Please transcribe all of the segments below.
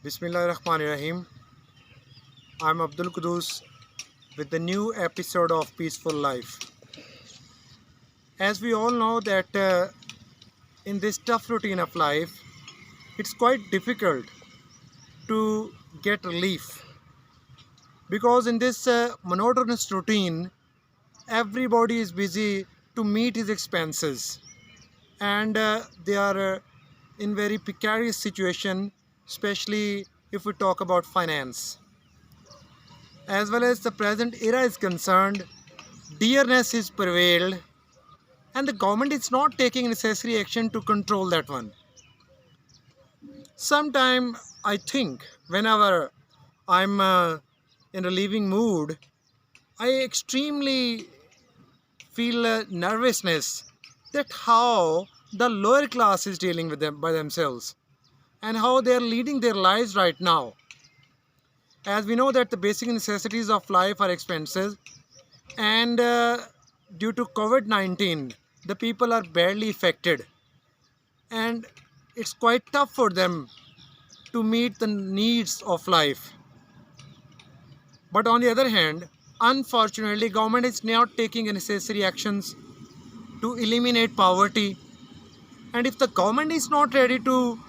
Bismillahirrahmanirrahim. I'm Abdul Qudus with the new episode of Peaceful Life. As we all know that in this tough routine of life, it's quite difficult to get relief because in this monotonous routine, everybody is busy to meet his expenses and they are in very precarious situation, especially if we talk about finance. As well as the present era is concerned, dearness is prevailed and the government is not taking necessary action to control that one. Sometime I think whenever I'm in a leaving mood, I extremely feel nervousness that how the lower class is dealing with them by themselves and how they are leading their lives right now. As we know that the basic necessities of life are expensive and due to COVID-19, the people are badly affected and it's quite tough for them to meet the needs of life. But on the other hand, unfortunately, government is not taking necessary actions to eliminate poverty. And if the government is not ready to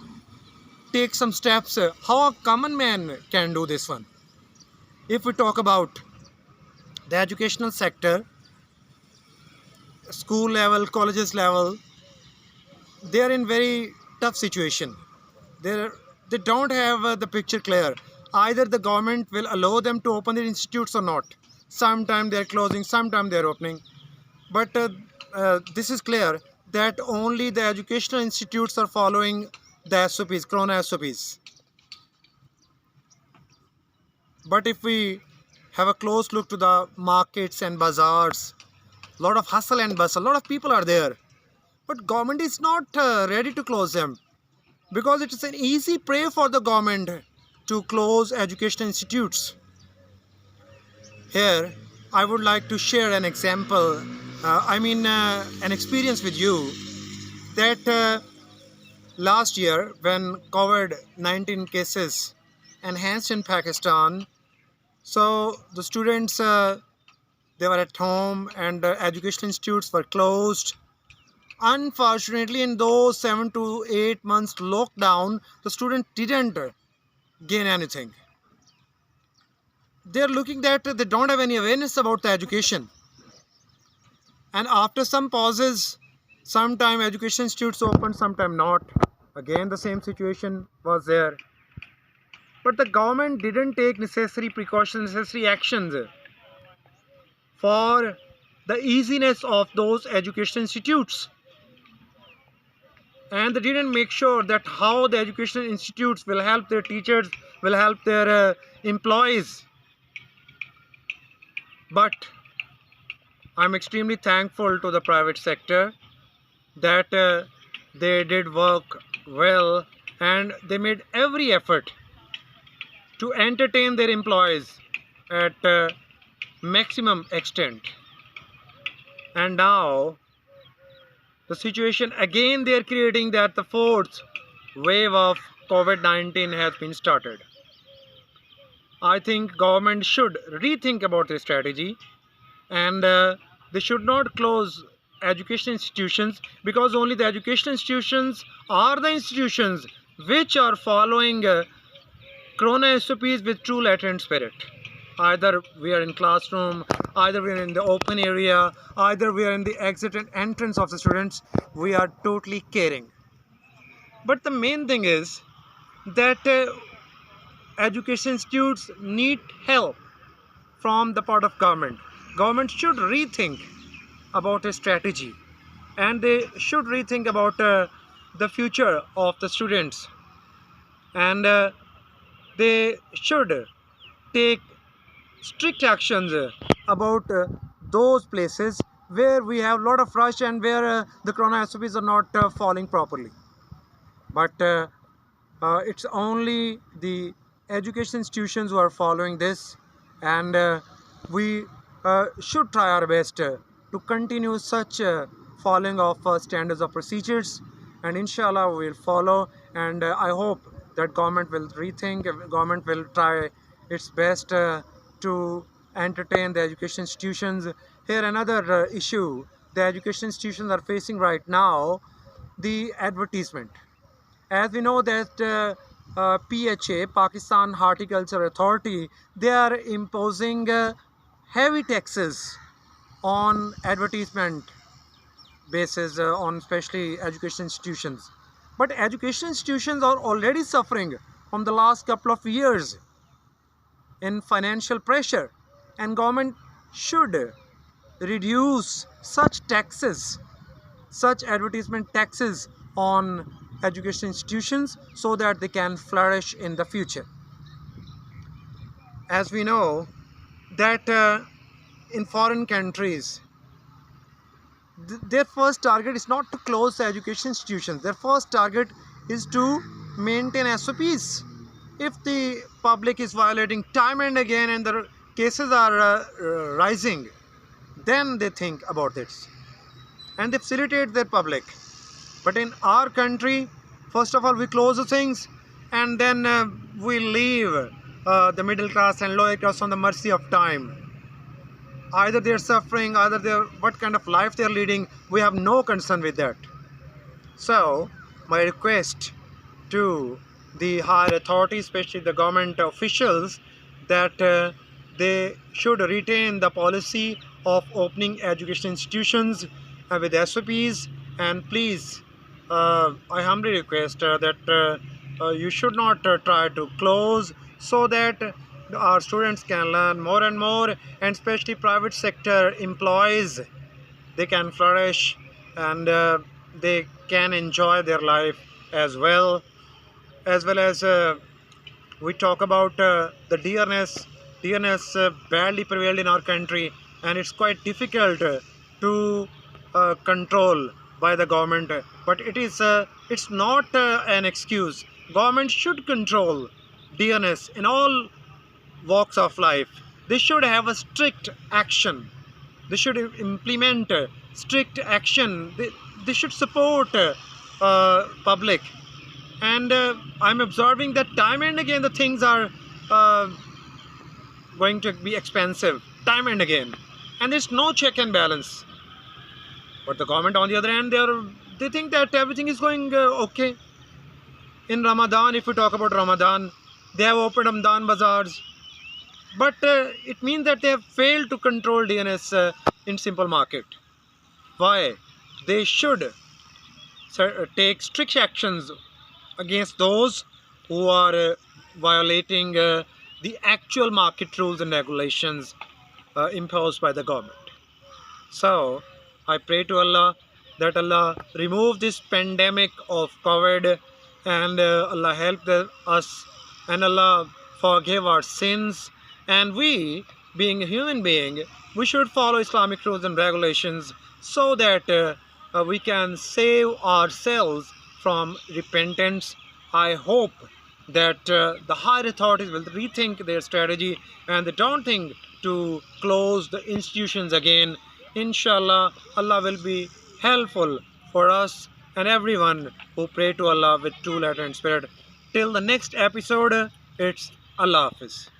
take some steps, how a common man can do this one? If we talk about the educational sector, school level, colleges level, they are in very tough situation. They're, they don't have the picture clear. Either the government will allow them to open their institutes or not. Sometimes they're closing, sometimes they're opening. But this is clear that only the educational institutes are following the SOPs, Corona SOPs. But if we have a close look to the markets and bazaars, a lot of hustle and bustle, a lot of people are there. But government is not ready to close them because it is an easy prey for the government to close educational institutes. Here, I would like to share an example, an experience with you that last year when COVID-19 cases enhanced in Pakistan, so the students, they were at home and educational institutes were closed. Unfortunately, in those 7 to 8 months lockdown, the student didn't gain anything. They're looking that they don't have any awareness about the education. And after some pauses, sometime education institutes opened, sometime not. Again, the same situation was there. But the government didn't take necessary precautions, necessary actions for the easiness of those education institutes. And they didn't make sure that how the educational institutes will help their teachers, will help their employees. But I'm extremely thankful to the private sector that they did work well and they made every effort to entertain their employees at maximum extent. And now the situation again they are creating that the fourth wave of COVID-19 has been started. I think government should rethink about their strategy and they should not close education institutions because only the education institutions are the institutions which are following Corona SOPs with true letter and spirit. Either we are in classroom, either we are in the open area, either we are in the exit and entrance of the students, we are totally caring. But the main thing is that education institutes need help from the part of government. Government should rethink about a strategy and they should rethink about the future of the students and they should take strict actions about those places where we have a lot of rush and where the Corona SOPs are not following properly. But it's only the education institutions who are following this and we should try our best to continue such following of standards of procedures and inshallah we will follow and I hope that government will rethink, government will try its best to entertain the education institutions. Here another issue the education institutions are facing right now, the advertisement. As we know that PHA, Pakistan Horticulture Authority, they are imposing heavy taxes on advertisement basis on especially education institutions. But education institutions are already suffering from the last couple of years in financial pressure, and government should reduce such taxes, such advertisement taxes on education institutions so that they can flourish in the future. As we know that in foreign countries, their first target is not to close the education institutions. Their first target is to maintain SOPs. If the public is violating time and again and the cases are rising, then they think about this and they facilitate their public. But in our country, first of all, we close the things and then we leave the middle class and lower class on the mercy of time. Either they're suffering, either they're what kind of life they're leading, we have no concern with that. So my request to the higher authorities, especially the government officials, that they should retain the policy of opening education institutions with SOPs, and please I humbly request that you should not try to close, so that our students can learn more and more, and especially private sector employees, they can flourish and they can enjoy their life as well. As we talk about the dearness badly prevailed in our country, and it's quite difficult to control by the government. But it's not an excuse. Government should control dearness in all walks of life. They should have a strict action. They should implement strict action. They should support public. And I'm observing that time and again the things are going to be expensive time and again, and there's no check and balance. But the government, on the other hand, they think that everything is going okay. In Ramadan, if we talk about Ramadan, they have opened Ramadan bazaars, but it means that they have failed to control DNS in simple market. Why? They should take strict actions against those who are violating the actual market rules and regulations imposed by the government. So I pray to Allah that Allah remove this pandemic of COVID, and Allah help us, and Allah forgive our sins. And we, being a human being, we should follow Islamic rules and regulations so that we can save ourselves from repentance. I hope that the higher authorities will rethink their strategy and they don't think to close the institutions again. Inshallah, Allah will be helpful for us and everyone who pray to Allah with true letter and spirit. Till the next episode, it's Allah Hafiz.